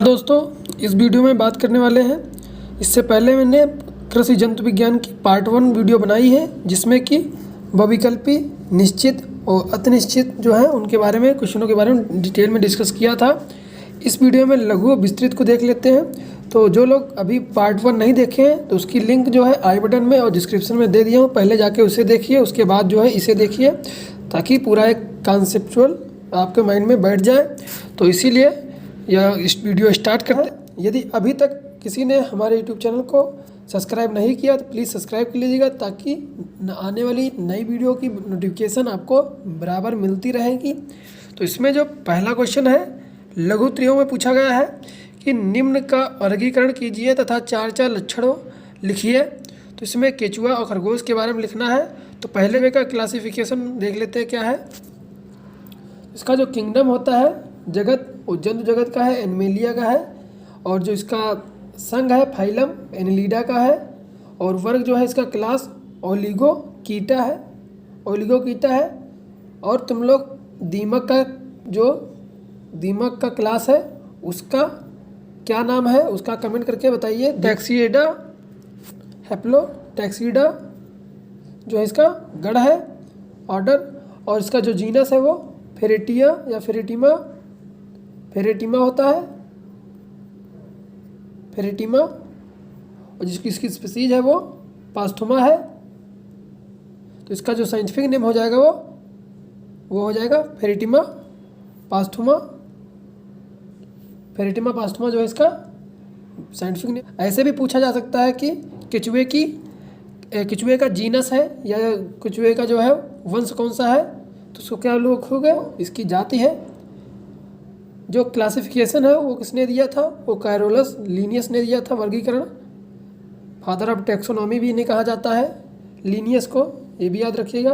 दोस्तों, इस वीडियो में बात करने वाले हैं। इससे पहले मैंने कृषि जंतु विज्ञान की पार्ट 1 वीडियो बनाई है, जिसमें कि बहुविकल्पी, निश्चित और अतिनिश्चित जो है उनके बारे में, क्वेश्चनों के बारे में डिटेल में डिस्कस किया था। इस वीडियो में लघु और विस्तृत को देख लेते हैं। तो जो लोग अभी पार्ट 1 नहीं देखे हैं तो उसकी लिंक जो है आई बटन में और डिस्क्रिप्शन में दे दिया हूँ। पहले जाके उसे देखिए, उसके बाद जो है इसे देखिए, ताकि पूरा एक कॉन्सेप्चुअल आपके माइंड में बैठ जाए। तो इसीलिए यह इस वीडियो स्टार्ट करते हैं। यदि अभी तक किसी ने हमारे यूट्यूब चैनल को सब्सक्राइब नहीं किया तो प्लीज़ सब्सक्राइब कर लीजिएगा, ताकि आने वाली नई वीडियो की नोटिफिकेशन आपको बराबर मिलती रहेगी। तो इसमें जो पहला क्वेश्चन है, लघु त्रियों में पूछा गया है कि निम्न का वर्गीकरण कीजिए तथा 4 लक्षणों लिखिए। तो इसमें केचुआ और खरगोश के बारे में लिखना है। तो पहले वे का क्लासिफिकेशन देख लेते हैं क्या है। इसका जो किंगडम होता है, जगत, वो जंतु जगत का है, एनिमेलिया का है। और जो इसका संघ है, फाइलम, एनिलिडा का है। और वर्ग जो है इसका क्लास ओलिगोकीटा है, ओलिगोकीटा है। और तुम लोग दीमक का क्लास है, उसका क्या नाम है उसका कमेंट करके बताइए। टैक्सीडा, हैप्लोटैक्सीडा जो है इसका गण है, ऑर्डर। और इसका जो जीनस है वो फेरेटिया या फेरेटिमा होता है, फेरेटिमा। और जिसकी इसकी स्पीसीज है वो पास्थुमा है। तो इसका जो साइंटिफिक नेम हो जाएगा वो हो जाएगा फेरेटिमा पास्थुमा। फेरेटिमा पास्थुमा जो है इसका साइंटिफिक नेम। ऐसे भी पूछा जा सकता है कि केचुए का जीनस है या केचुए का जो है वंश कौन सा है। तो उसको क्या लोग हो गए, इसकी जाति है। जो क्लासिफिकेशन है वो किसने दिया था, वो कैरोलस लीनियस ने दिया था वर्गीकरण। फादर ऑफ टैक्सोनॉमी भी इन्हें कहा जाता है, लीनियस को, ये भी याद रखिएगा।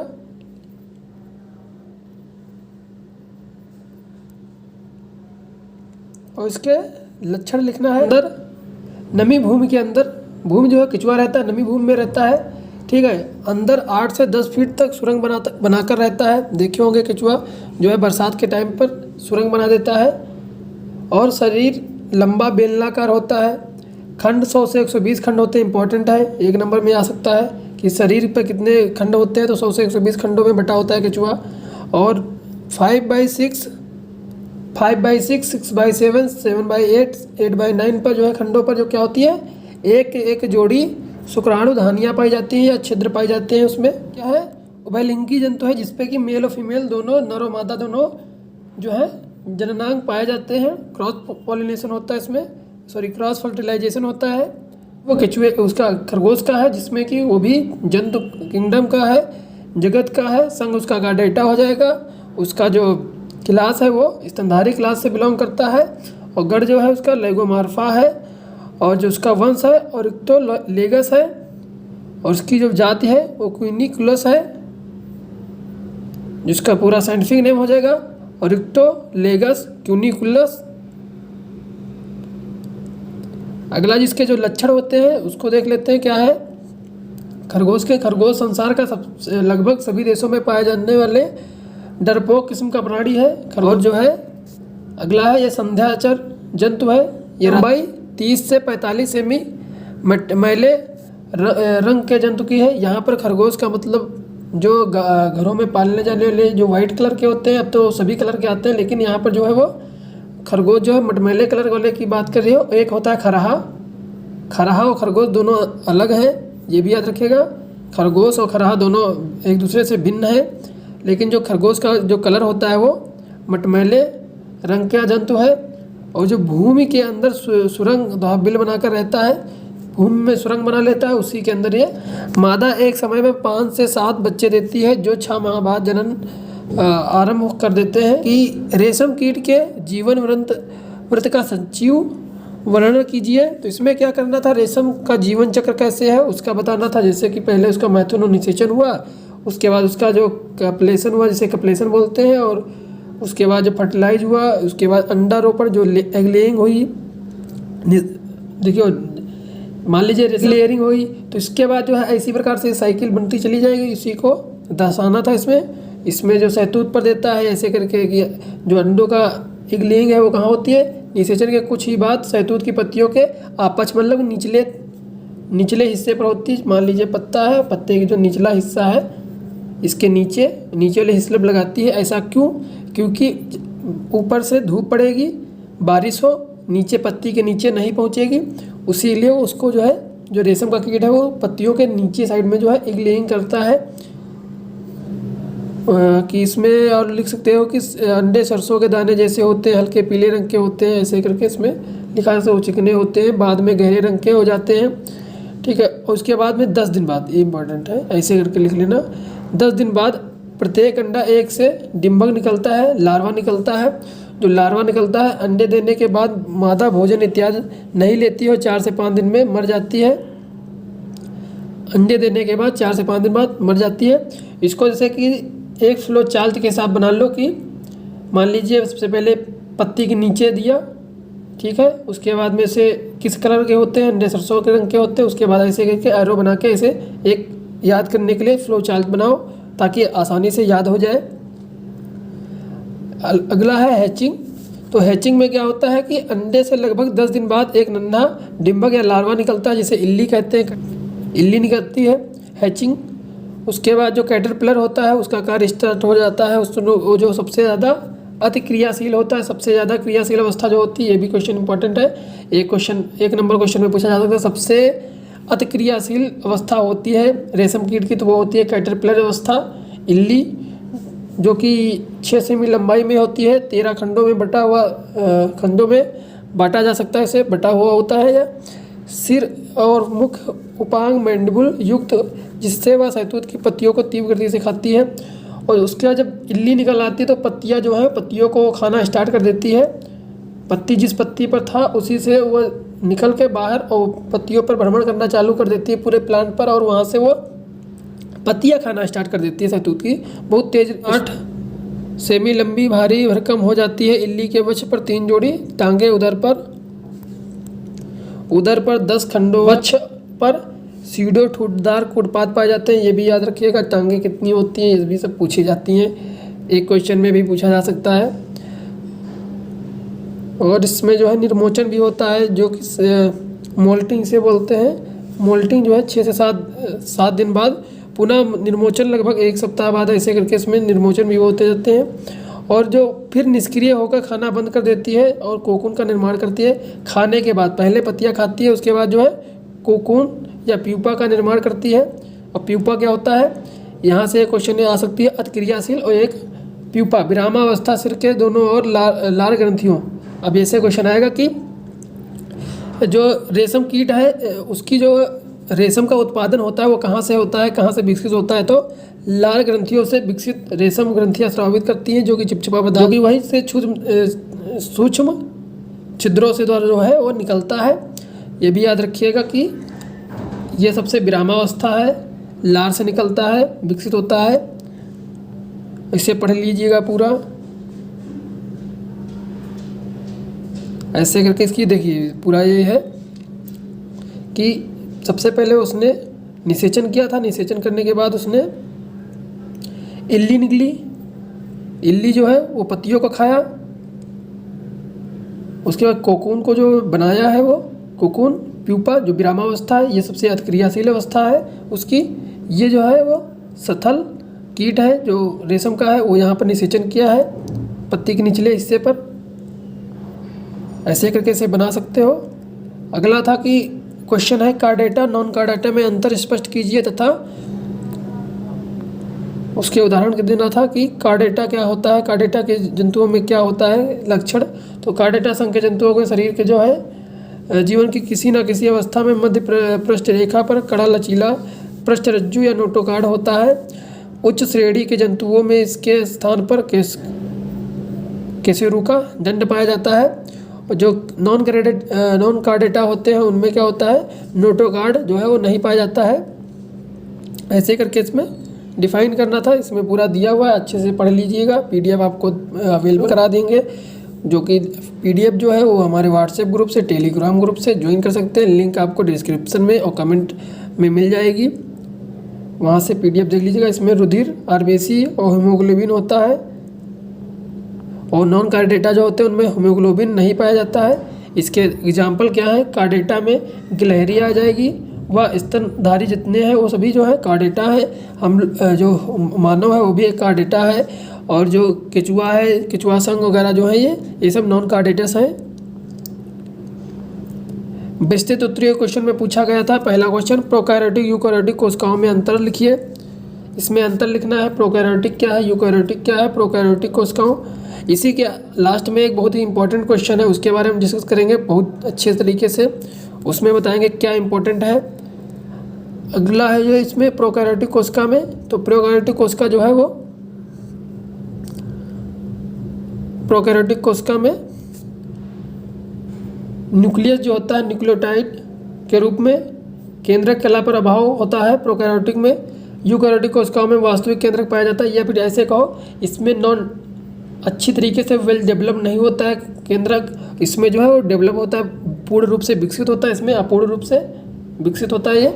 और इसके लक्षण लिखना है। अंदर नमी भूमि के अंदर, भूमि जो है केचुआ रहता है नमी भूमि में रहता है, ठीक है। अंदर 8 से 10 फीट तक सुरंग बनाकर रहता है। देखे होंगे केचुआ जो है बरसात के टाइम पर सुरंग बना देता है। और शरीर लंबा बेलनाकार होता है। खंड 100 से 120 खंड होते हैं। इंपॉर्टेंट है, 1 नंबर में आ सकता है कि शरीर पर कितने खंड होते हैं। तो 100 से 120 खंडों में बटा होता है केचुआ। और 5/6, 6/7, 7/8, 8/9 पर जो है खंडों पर जो क्या होती है, एक जोड़ी शुक्राणु धानियाँ पाई जाती हैं या छिद्र पाए जाते हैं। उसमें क्या है, उभयलिंगी जंतु है, जिसपे कि मेल और फीमेल दोनों, नर और मादा दोनों जो है जननांग पाए जाते हैं। क्रॉस पॉलिनेशन होता है इसमें, क्रॉस फर्टिलाइजेशन होता है। वो केचुए उसका खरगोश का है, जिसमें कि वो भी जंतु किंगडम का है, जगत का है। संग उसका गार्डेटा हो जाएगा। उसका जो क्लास है वो स्तनधारी क्लास से बिलोंग करता है। और गढ़ जो है उसका लेगोमार्फा है। और जो उसका वंश है और तो लेगस है। और उसकी जो जाति है वो क्विनिकुलस है, जिसका पूरा साइंटिफिक नेम हो जाएगा ओरिक्टोलेगस क्यूनिकुलस। अगला जिसके जो लक्षण होते हैं उसको देख लेते हैं क्या है। खरगोश संसार का लगभग सभी देशों में पाए जाने वाले डरपोक किस्म का प्राणी है खरगोश जो है। अगला है ये संध्याचर जंतु है। ये लंबाई 30 से 45 सेमी मैले रंग के जंतु की है। यहाँ पर खरगोश का मतलब जो घरों में पालने जाने वाले जो वाइट कलर के होते हैं, अब तो सभी कलर के आते हैं, लेकिन यहाँ पर जो है वो खरगोश जो है मटमैले कलर वाले की बात कर रही हो। एक होता है खरहा और खरगोश दोनों अलग हैं, ये भी याद रखिएगा। खरगोश और खरहा दोनों एक दूसरे से भिन्न है, लेकिन जो खरगोश का जो कलर होता है वो मटमैले रंग का जंतु है। और जो भूमि के अंदर सुरंग बिल बनाकर रहता है, भूमि में सुरंग बना लेता है, उसी के अंदर ये मादा एक समय में 5 से 7 बच्चे देती है, जो 6 माह बाद जनन आरंभ कर देते हैं। कि रेशम कीट के जीवन वृत्त का संजीव वर्णन कीजिए। तो इसमें क्या करना था, रेशम का जीवन चक्र कैसे है उसका बताना था। जैसे कि पहले उसका मैथुन और निषेचन हुआ, उसके बाद उसका जो कपलेशन हुआ, जिसे कपलेशन बोलते हैं, और उसके बाद जो फर्टिलाइज हुआ, उसके बाद अंडारोपण जो एग लेइंग हुई, देखिए मान लीजिए लेयरिंग हुई। तो इसके बाद जो है इसी प्रकार से साइकिल बनती चली जाएगी। इसी को दर्शाना था इसमें। इसमें जो शहतूत पर देता है ऐसे करके कि जो अंडों का एग लेइंग है वो कहाँ होती है, निषेचन के कुछ ही बाद शहतूत की पत्तियों के आपच मतलब निचले हिस्से पर होती है। मान लीजिए पत्ता है, पत्ते की जो निचला हिस्सा है इसके नीचे वाले हिस्से पर लगाती है। ऐसा क्यों? क्योंकि ऊपर से धूप पड़ेगी, बारिश हो, नीचे पत्ती के नीचे नहीं पहुँचेगी, उसीलिए उसको जो है, जो रेशम का कीट है वो पत्तियों के नीचे साइड में जो है एग लेइंग करता है। कि इसमें और लिख सकते हो कि अंडे सरसों के दाने जैसे होते हैं, हल्के पीले रंग के होते हैं, ऐसे करके इसमें लिखा से वो चिकने होते हैं, बाद में गहरे रंग के हो जाते हैं। ठीक है, और उसके बाद में 10 दिन बाद, ये इंपॉर्टेंट है, ऐसे करके लिख लेना। 10 दिन बाद प्रत्येक अंडा एक से डिम्बक निकलता है, लार्वा निकलता है। जो लार्वा निकलता है अंडे देने के बाद मादा भोजन इत्यादि नहीं लेती है और 4 से 5 दिन में मर जाती है। अंडे देने के बाद 4 से 5 दिन बाद मर जाती है। इसको जैसे कि एक फ्लो चार्ट के हिसाब बना लो कि मान लीजिए सबसे पहले पत्ती के नीचे दिया, ठीक है, उसके बाद में से किस कलर के होते हैं, अंडे सरसों के रंग के होते हैं, उसके बाद ऐसे करके एरो बना के इसे एक याद करने के लिए फ्लो चार्ट बनाओ ताकि आसानी से याद हो जाए। अगला है हैचिंग। तो हैचिंग में क्या होता है कि अंडे से लगभग 10 दिन बाद एक नन्हा डिम्बक या लार्वा निकलता है, जिसे इल्ली कहते हैं, इल्ली निकलती है, हैचिंग। उसके बाद जो कैटरपिलर होता है उसका कार्य स्टार्ट हो जाता है। वो जो सबसे ज़्यादा अति क्रियाशील होता है, सबसे ज़्यादा क्रियाशील अवस्था जो होती है, ये भी क्वेश्चन इंपॉर्टेंट है। एक नंबर क्वेश्चन में पूछा जा सकता है, सबसे अति क्रियाशील अवस्था होती है रेशम कीट की, तो वो होती है कैटरपिलर अवस्था, इल्ली, जो कि 6 सेमी लंबाई में होती है, 13 खंडों में बांटा जा सकता है, इसे बटा हुआ होता है। या सिर और मुख उपांग मैंडिबुल युक्त, जिससे वह शहतूत की पत्तियों को तीव्र गति से खाती है। और उसके बाद जब इल्ली निकल आती है तो पत्तियां जो है पत्तियों को खाना स्टार्ट कर देती है। पत्ती जिस पत्ती पर था उसी से वो निकल के बाहर और पत्तियों पर भ्रमण करना चालू कर देती है पूरे प्लांट पर, और वहाँ से वो पत्तियां खाना स्टार्ट कर देती है शहतूत की बहुत तेज। 8 सेमी लंबी भारी भरकम हो जाती है। इल्ली के वक्ष पर 3 जोड़ी टांगे, उधर पर 10 खंडों, वक्ष पर सीधे ठूठदार कूटपात पाए जाते हैं। ये भी याद रखिएगा, टांगे कितनी होती हैं ये भी सब पूछी जाती हैं, एक क्वेश्चन में भी पूछा जा सकता है। और इसमें जो है निर्मोचन भी होता है, जो कि मोल्टिंग से बोलते हैं। मोल्टिंग जो है 6 से 7 दिन बाद, पुनः निर्मोचन लगभग 1 सप्ताह बाद, ऐसे करके इसमें निर्मोचन भी होते जाते हैं। और जो फिर निष्क्रिय होकर खाना बंद कर देती है और कोकून का निर्माण करती है। खाने के बाद पहले पत्तियां खाती है, उसके बाद जो है कोकून या प्यूपा का निर्माण करती है। और प्यूपा क्या होता है, यहाँ से एक क्वेश्चन आ सकती है, अतिक्रियाशील और एक प्यूपा, विरामावस्था सिर के दोनों ओर लार ग्रंथियों। अब ऐसे क्वेश्चन आएगा कि जो रेशम कीट है उसकी जो रेशम का उत्पादन होता है वो कहाँ से होता है, कहाँ से विकसित होता है, तो लार ग्रंथियों से विकसित रेशम ग्रंथियाँ स्रावित करती हैं, जो कि चिपचिपा पदार्थ, जो कि वहीं से सूक्ष्म छिद्रों से द्वारा जो है वो निकलता है। ये भी याद रखिएगा कि ये सबसे विरामावस्था है, लार से निकलता है, विकसित होता है। इसे पढ़ लीजिएगा पूरा ऐसे करके। इसकी देखिए पूरा ये है कि सबसे पहले उसने निषेचन किया था, निषेचन करने के बाद उसने इल्ली निकली, इल्ली जो है वो पत्तियों को खाया। उसके बाद कोकून को जो बनाया है वो कोकून, प्यूपा जो विरामावस्था है, ये सबसे अतिक्रियाशील अवस्था है उसकी। ये जो है वो स्थल कीट है जो रेशम का है, वो यहाँ पर निषेचन किया है पत्ती के निचले हिस्से पर। ऐसे करके इसे बना सकते हो। अगला था कि क्वेश्चन है कार्डेटा नॉन कार्डेटा में अंतर स्पष्ट कीजिए तथा उसके उदाहरण देना था कि कार्डेटा क्या होता है, कार्डेटा के जंतुओं में क्या होता है लक्षण। तो कार्डेटा संघ के जंतुओं के शरीर के जो है जीवन की किसी न किसी अवस्था में मध्य पृष्ठ रेखा पर कड़ा लचीला पृष्ठरज्जु या नोटोकार्ड होता है। उच्च श्रेणी के जंतुओं में इसके स्थान पर केसरू का दंड पाया जाता है। और जो नॉन कार्डेटा होते हैं उनमें क्या होता है, नोटोकार्ड जो है वो नहीं पाया जाता है। ऐसे करके इसमें डिफाइन करना था, इसमें पूरा दिया हुआ है, अच्छे से पढ़ लीजिएगा। पीडीएफ आपको अवेलेबल करा देंगे, जो कि पीडीएफ जो है वो हमारे व्हाट्सएप ग्रुप से, टेलीग्राम ग्रुप से ज्वाइन कर सकते हैं। लिंक आपको डिस्क्रिप्शन में और कमेंट में मिल जाएगी, वहाँ से पीडीएफ देख लीजिएगा। इसमें रुधिर, आरबीसी और हीमोग्लोबिन होता है। और नॉन कार्डेटा जो होते हैं उनमें हीमोग्लोबिन नहीं पाया जाता है। इसके एग्जाम्पल क्या है, कार्डेटा में गिलहरी आ जाएगी, व स्तनधारी जितने हैं वो सभी जो है कार्डेटा है। हम जो मानव है वो भी एक कार्डेटा है, और जो केचुआ है, केचुआ संघ वगैरह जो है ये सब नॉन कार्डेटस हैं। विस्तृत उत्तरीय क्वेश्चन में पूछा गया था। पहला क्वेश्चन, प्रोकैरियोटिक यूकैरियोटिक कोशिकाओं में अंतर लिखिए। इसमें अंतर लिखना है, प्रोकैरियोटिक क्या है, यूकैरियोटिक क्या है, प्रोकैरियोटिक कोशिकाओं। इसी के लास्ट में एक बहुत ही इंपॉर्टेंट क्वेश्चन है, उसके बारे में डिस्कस करेंगे बहुत अच्छे तरीके से। उसमें बताएंगे क्या इंपॉर्टेंट है। अगला है जो इसमें प्रोकैरियोटिक कोशिका में, तो प्रोकैरियोटिक कोशिका जो है वो प्रोकैरियोटिक कोशिका में न्यूक्लियस जो होता है न्यूक्लियोटाइड के रूप में केंद्रक कला पर अभाव होता है प्रोकैरियोटिक में। यूकैरियोटिक कोशिकाओं में वास्तविक केंद्रक पाया जाता है, या फिर ऐसे कहो इसमें नॉन अच्छी तरीके से वेल डेवलप नहीं होता है केंद्रक। इसमें जो है वो डेवलप होता है, पूर्ण रूप से विकसित होता है, इसमें अपूर्ण रूप से विकसित होता है।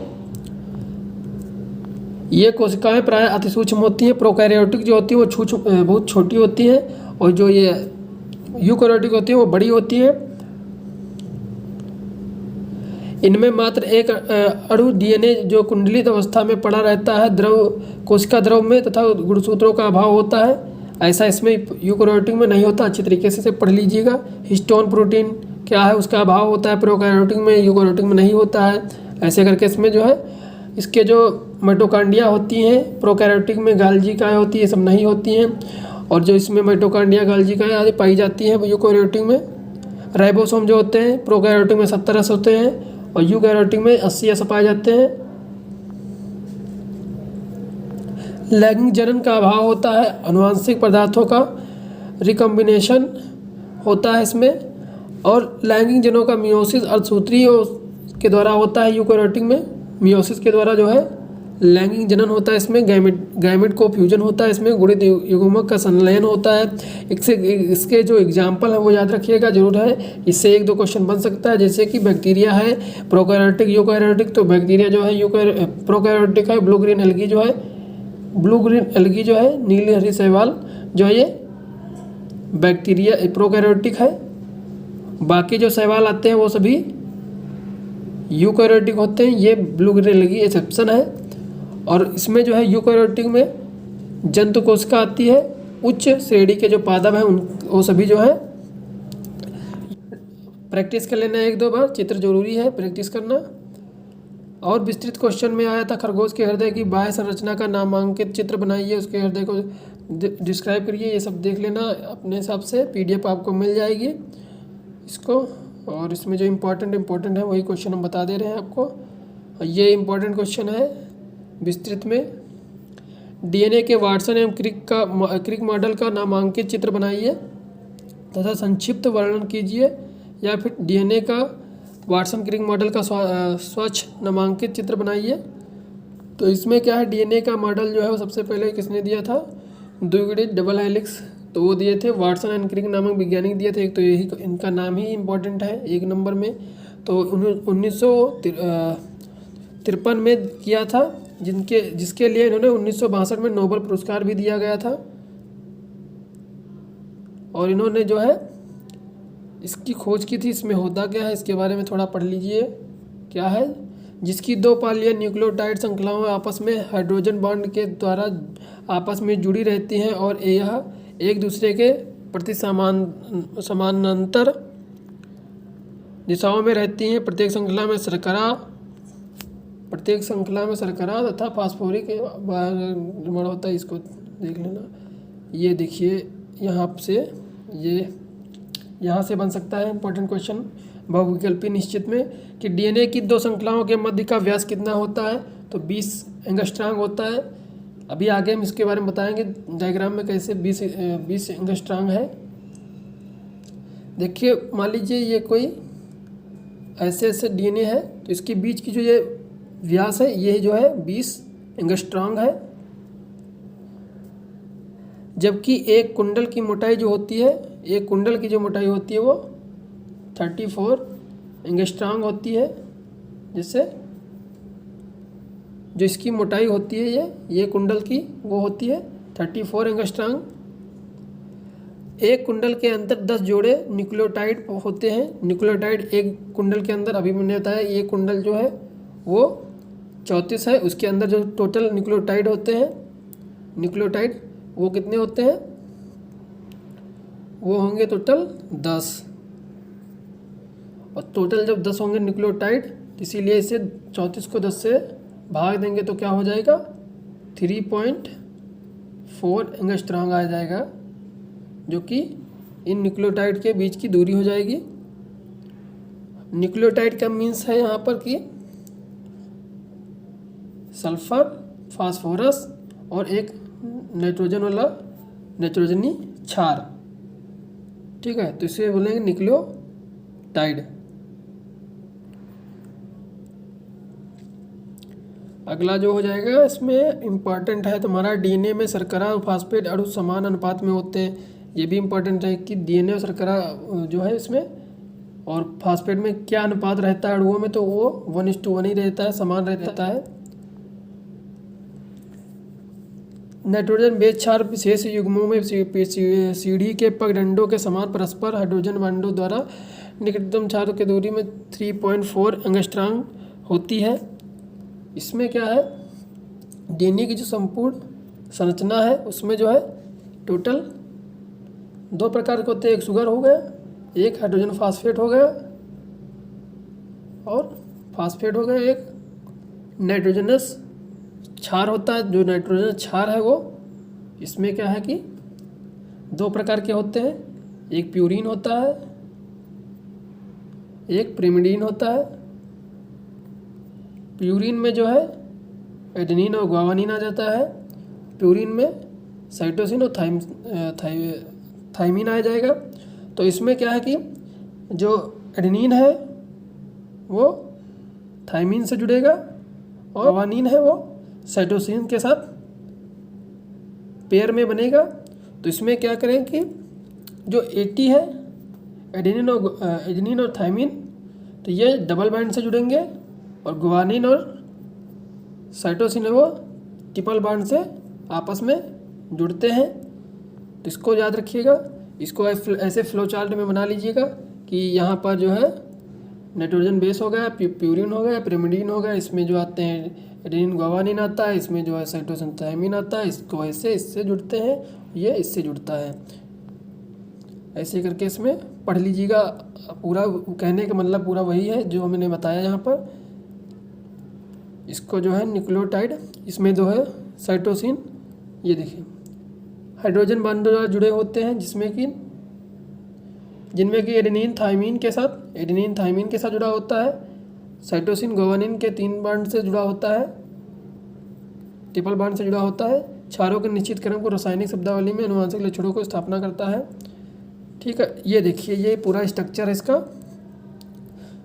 ये कोशिकाएं प्राय अतिसूक्ष्म होती हैं। प्रोकैरियोटिक जो होती है वो बहुत छोटी होती हैं, और जो ये यूकैरियोटिक होती है वो बड़ी होती हैं। इनमें मात्र एक अणु डीएनए जो कुंडलित अवस्था में पड़ा रहता है द्रव कोशिका द्रव में, तथा गुणसूत्रों का अभाव होता है। ऐसा इसमें यूकैरियोटिक में नहीं होता। अच्छी तरीके से पढ़ लीजिएगा। हिस्टोन प्रोटीन क्या है, उसका अभाव होता है प्रोकैरियोटिक में, यूकैरियोटिक में नहीं होता है। ऐसे करके इसमें जो है इसके जो माइटोकॉन्ड्रिया होती हैं प्रोकैरियोटिक में, गोल्गी काय होती है, ये सब नहीं होती हैं। और जो इसमें माइटोकॉन्ड्रिया, गोल्गी काय आदि पाई जाती हैं यूकैरियोटिक में। राइबोसोम जो होते हैं प्रोकैरियोटिक में 70 होते हैं, और यूकैरियोटिक में 80 पाए जाते हैं। लैगिंग जनन का अभाव होता है, अनुवांशिक पदार्थों का रिकॉम्बिनेशन होता है इसमें। और लैगिंग जनों का मियोसिस अर्धसूत्री के द्वारा होता है यूकैरियोटिक में। मियोसिस के द्वारा जो है लैगिंग जनन होता है इसमें। गैमेट को फ्यूजन होता है इसमें, गुणित युग्मक का संलयन होता है। इसके जो एग्जाम्पल है वो याद रखिएगा जरूर है, इससे 1-2 क्वेश्चन बन सकता है। जैसे कि बैक्टीरिया है प्रोकैरियोटिक यूकैरियोटिक, तो बैक्टीरिया जो है प्रोकैरियोटिक है। ब्लू ग्रीन एल्गी जो है नीली हरी शैवाल जो है ये बैक्टीरिया प्रोकैरियोटिक है। बाकी जो शैवाल आते हैं वो सभी यूकैरियोटिक होते हैं। ये ब्लू ग्रीन एल्गी एक्सेप्शन है। और इसमें जो है यूकैरियोटिक में जंतु कोशिका आती है। उच्च श्रेणी के जो पादप हैं वो सभी जो है, प्रैक्टिस कर लेना 1-2 बार, चित्र जरूरी है प्रैक्टिस करना। और विस्तृत क्वेश्चन में आया था, खरगोश के हृदय की बाह्य संरचना का नामांकित चित्र बनाइए, उसके हृदय को डिस्क्राइब करिए। ये सब देख लेना अपने हिसाब से, PDF आपको मिल जाएगी इसको। और इसमें जो इम्पोर्टेंट है वही क्वेश्चन हम बता दे रहे हैं आपको। ये इम्पोर्टेंट क्वेश्चन है विस्तृत में। डीएनए के वाटसन एवं क्रिक मॉडल का नामांकित चित्र बनाइए तथा संक्षिप्त वर्णन कीजिए। या फिर डीएनए का वाटसन क्रिक मॉडल का स्वच्छ नामांकित चित्र बनाइए। तो इसमें क्या है, डीएनए का मॉडल जो है वो सबसे पहले किसने दिया था, द्विगुणित डबल हेलिक्स, तो वो दिए थे वाटसन एंड क्रिक नामक वैज्ञानिक दिए थे। एक तो यही इनका नाम ही इम्पोर्टेंट है 1 नंबर में। तो 1953 में किया था, जिसके लिए इन्होंने 1962 में नोबेल पुरस्कार भी दिया गया था। और इन्होंने जो है इसकी खोज की थी। इसमें होता क्या है इसके बारे में थोड़ा पढ़ लीजिए। क्या है, जिसकी 2 पालिया न्यूक्लियोटाइड श्रृंखलाएं आपस में हाइड्रोजन बॉन्ड के द्वारा आपस में जुड़ी रहती हैं और यह एक दूसरे के प्रति समानांतर दिशाओं में रहती हैं। प्रत्येक श्रृंखला में शर्करा तथा फास्फोरिक निर्माण होता है। इसको देख लेना। ये देखिए यहाँ से बन सकता है इंपॉर्टेंट क्वेश्चन बहुविकल्पी निश्चित में, कि डीएनए की 2 श्रृंखलाओं के मध्य का व्यास कितना होता है, तो 20 एंगस्ट्रॉम होता है। अभी आगे हम इसके बारे में बताएंगे डायग्राम में कैसे 20 एंगस्ट्रॉम है। देखिए, मान लीजिए ये कोई ऐसे डीएनए है, तो इसके बीच की जो ये व्यास है ये जो है 20 एंगस्ट्रॉम है। जबकि एक कुंडल की मोटाई जो होती है, वो 34 एंगस्ट्रॉम होती है। जिससे जो इसकी मोटाई होती है ये कुंडल की वो होती है 34 एंगस्ट्रॉम। एक कुंडल के अंदर 10 जोड़े न्यूक्लियोटाइड होते हैं। न्यूक्लियोटाइड एक कुंडल के अंदर, अभी मैंने बताया ये कुंडल जो है वो 34 है, उसके अंदर जो टोटल न्यूक्लियोटाइड होते हैं, न्यूक्लियोटाइड वो कितने होते हैं, वो होंगे टोटल 10। और टोटल जब 10 होंगे न्यूक्लियोटाइड, इसीलिए इसे 34 को 10 से भाग देंगे तो क्या हो जाएगा, 3.4 एंगस्ट्रॉम आ जाएगा, जो कि इन न्यूक्लियोटाइड के बीच की दूरी हो जाएगी। न्यूक्लियोटाइड का मीन्स है यहाँ पर कि सल्फर, फास्फोरस और एक नाइट्रोजन वाला नाइट्रोजनी क्षार, ठीक है, तो इसे बोलेंगे न्यूक्लियोटाइड। अगला जो हो जाएगा इसमें इम्पॉर्टेंट है तुम्हारा डीएनए में शर्करा और फास्फेट अणु समान अनुपात में होते हैं। ये भी इम्पॉर्टेंट है कि डीएनए और शर्करा जो है इसमें और फास्फेट में क्या अनुपात रहता है अणुओं में, तो वो 1:1 ही रहता है, समान रहता है। नाइट्रोजन बेस क्षार विशेष युग्मों में सीढ़ी के पगडंडों के समान परस्पर हाइड्रोजन बांडों द्वारा निकटतम क्षार की दूरी में 3.4 एंगस्ट्रॉम होती है। इसमें क्या है, डीएनए की जो संपूर्ण संरचना है उसमें जो है टोटल 2 प्रकार के होते हैं, एक शुगर हो गया, एक हाइड्रोजन फास्फेट हो गया और फास्फेट हो गया, एक नाइट्रोजनस क्षार होता है। जो नाइट्रोजन क्षार है वो इसमें क्या है कि 2 प्रकार के होते हैं, एक प्यूरिन होता है, एक प्रिमिडीन होता है। प्यूरिन में जो है एडेनिन और ग्वानिन आ जाता है, प्यूरिन में साइटोसिन और थाइमिन आ जाएगा। तो इसमें क्या है कि जो एडेनिन है वो थाइमिन से जुड़ेगा और ग्वानिन है वो साइटोसिन के साथ पेयर में बनेगा। तो इसमें क्या करें कि जो 80 है एडेनिन और थाइमिन, तो ये डबल बॉन्ड से जुड़ेंगे और ग्वानिन और साइटोसिन है वो ट्रिपल बॉन्ड से आपस में जुड़ते हैं। तो इसको याद रखिएगा, इसको ऐसे फ्लो चार्ट में बना लीजिएगा कि यहाँ पर जो है नाइट्रोजन बेस हो गया, प्यूरिन हो गया, पिरिमिडीन हो गया, इसमें जो आते हैं एडेनिन ग्वानिन आता है, इसमें जो है साइटोसिन थाइमिन आता है, इसको ऐसे इससे जुड़ते हैं, ये इससे जुड़ता है। ऐसे करके इसमें पढ़ लीजिएगा। पूरा कहने का मतलब पूरा वही है जो मैंने बताया यहाँ पर। इसको जो है न्यूक्लियोटाइड, इसमें जो है साइटोसिन, ये देखिए हाइड्रोजन बांडों जुड़े होते हैं जिनमें कि एडेनिन थाइमिन के साथ जुड़ा होता है। साइटोसिन ग्वानिन के 3 बॉन्ड से जुड़ा होता है, ट्रिपल बॉन्ड से जुड़ा होता है। क्षारों के निश्चित क्रम को रासायनिक शब्दावली में अनुवांशिक लक्षणों को स्थापना करता है, ठीक है। ये देखिए ये पूरा स्ट्रक्चर है इसका,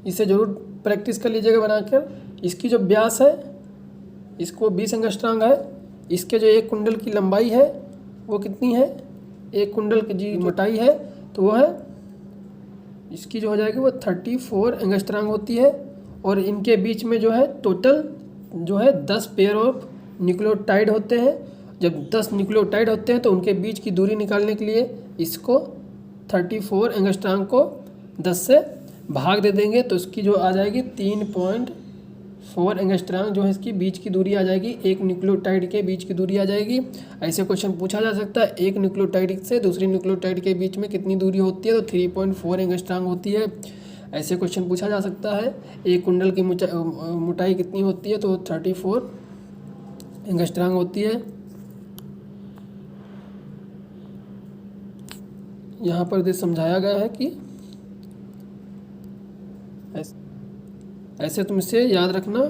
इसे जरूर प्रैक्टिस कर लीजिएगा बनाकर। इसकी जो व्यास है इसको 20 एंगस्ट्रॉम है। इसके जो एक कुंडल की लंबाई है वो कितनी है, एक कुंडल की जी मोटाई है तो वो है, इसकी जो हो जाएगी वो 34 एंगस्ट्रॉम होती है। और इनके बीच में जो है टोटल जो है 10 पेयर ऑफ न्यूक्लियोटाइड होते हैं। जब 10 न्यूक्लियोटाइड होते हैं तो उनके बीच की दूरी निकालने के लिए इसको 34 एंगस्ट्रॉम को 10 से भाग दे देंगे तो इसकी जो आ जाएगी 3.4 एंगस्ट्रॉम जो है इसकी बीच की दूरी आ जाएगी, एक न्यूक्लियोटाइड के बीच की दूरी आ जाएगी। ऐसे क्वेश्चन पूछा जा सकता है, एक न्यूक्लियोटाइड से दूसरी न्यूक्लियोटाइड के बीच में कितनी दूरी होती है, तो 3.4 एंगस्ट्रॉम होती है। ऐसे क्वेश्चन पूछा जा सकता है, एक कुंडल की मोटाई कितनी होती है, तो 34 एंगस्ट्रॉम होती है। यहाँ पर समझाया गया है कि ऐसे तुम इसे याद रखना,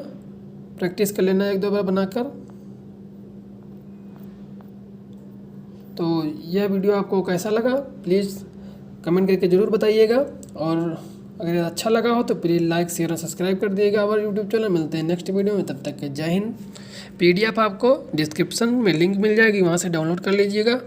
प्रैक्टिस कर लेना 1-2 बार बनाकर। तो यह वीडियो आपको कैसा लगा प्लीज़ कमेंट करके ज़रूर बताइएगा, और अगर अच्छा लगा हो तो प्लीज़ लाइक शेयर और सब्सक्राइब कर दिएगा हमारे यूट्यूब चैनल। मिलते हैं नेक्स्ट वीडियो में, तब तक के जय हिंद। PDF आपको डिस्क्रिप्शन में लिंक मिल जाएगी, वहाँ से डाउनलोड कर लीजिएगा।